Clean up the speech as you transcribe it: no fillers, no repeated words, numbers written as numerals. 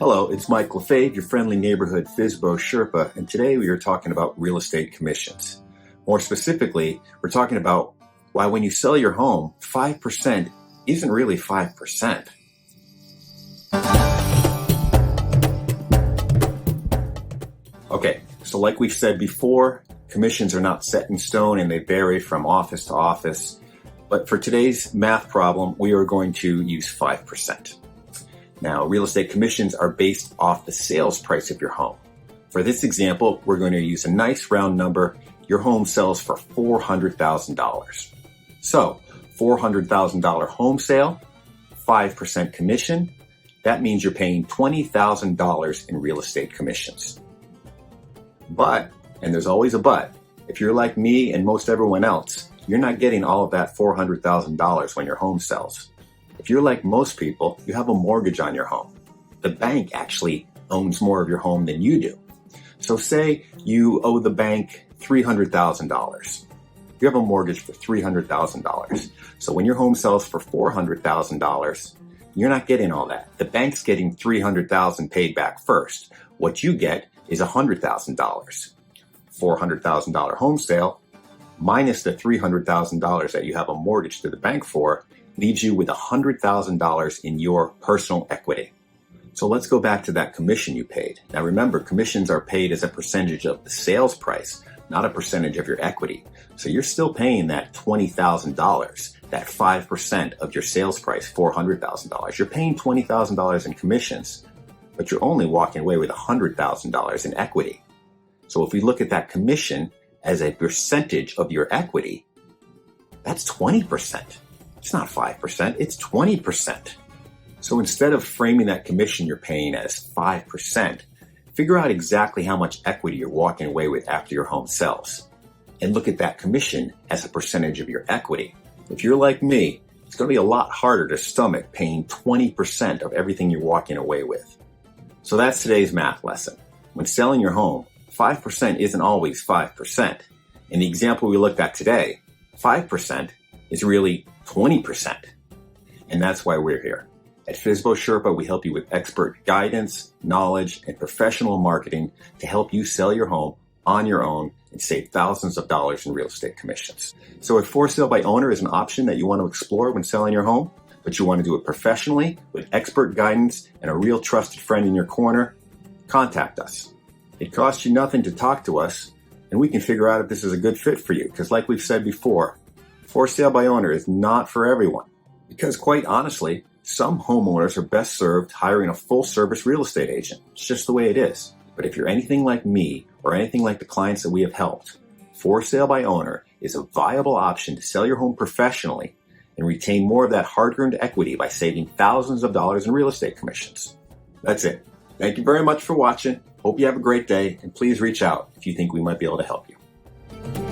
Hello, it's Mike Lefebvre, your friendly neighborhood FSBO Sherpa, and today we are talking about real estate commissions. More specifically, we're talking about why when you sell your home, 5% isn't really 5%. Okay, so like we've said before, commissions are not set in stone and they vary from office to office. But for today's math problem, we are going to use 5%. Now, real estate commissions are based off the sales price of your home. For this example, we're going to use a nice round number. Your home sells for $400,000. So, $400,000 home sale, 5% commission. That means you're paying $20,000 in real estate commissions. But, and there's always a but, if you're like me and most everyone else, you're not getting all of that $400,000 when your home sells. If you're like most people, you have a mortgage on your home. The bank actually owns more of your home than you do. So say you owe the bank $300,000. You have a mortgage for $300,000. So when your home sells for $400,000, you're not getting all that. The bank's getting $300,000 paid back first. What you get is $100,000. $400,000 home sale minus the $300,000 that you have a mortgage to the bank for leaves you with $100,000 in your personal equity. So let's go back to that commission you paid. Now remember, commissions are paid as a percentage of the sales price, not a percentage of your equity. So you're still paying that $20,000, that 5% of your sales price, $400,000. You're paying $20,000 in commissions, but you're only walking away with $100,000 in equity. So if we look at that commission as a percentage of your equity, that's 20%. It's not 5%, it's 20%. So instead of framing that commission you're paying as 5%, figure out exactly how much equity you're walking away with after your home sells. And look at that commission as a percentage of your equity. If you're like me, it's going to be a lot harder to stomach paying 20% of everything you're walking away with. So that's today's math lesson. When selling your home, 5% isn't always 5%. In the example we looked at today, 5% is really 20%. And that's why we're here. At FSBO Sherpa, we help you with expert guidance, knowledge, and professional marketing to help you sell your home on your own and save thousands of dollars in real estate commissions. So if for sale by owner is an option that you want to explore when selling your home, but you want to do it professionally with expert guidance and a real trusted friend in your corner, contact us. It costs you nothing to talk to us, and we can figure out if this is a good fit for you. Because like we've said before, for sale by owner is not for everyone. Because quite honestly, some homeowners are best served hiring a full-service real estate agent. It's just the way it is. But if you're anything like me or anything like the clients that we have helped, for sale by owner is a viable option to sell your home professionally and retain more of that hard-earned equity by saving thousands of dollars in real estate commissions. That's it. Thank you very much for watching. Hope you have a great day, and please reach out if you think we might be able to help you.